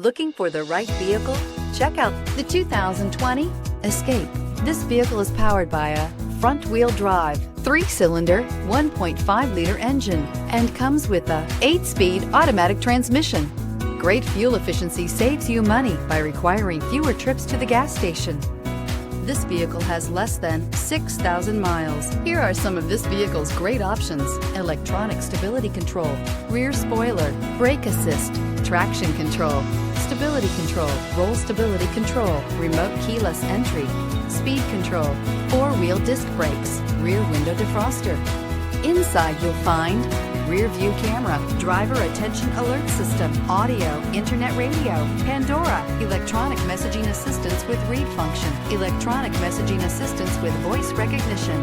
Looking for the right vehicle? Check out the 2020 Escape. This vehicle is powered by a front-wheel drive, 3-cylinder, 1.5-liter engine, and comes with a 8-speed automatic transmission. Great fuel efficiency saves you money by requiring fewer trips to the gas station. This vehicle has less than 6,000 miles. Here are some of this vehicle's great options: electronic stability control, rear spoiler, brake assist, traction control, stability control, roll stability control, remote keyless entry, speed control, 4-wheel disc brakes, rear window defroster. Inside you'll find rear view camera, driver attention alert system, audio, internet radio, Pandora, electronic messaging assistance with read function, electronic messaging assistance with voice recognition,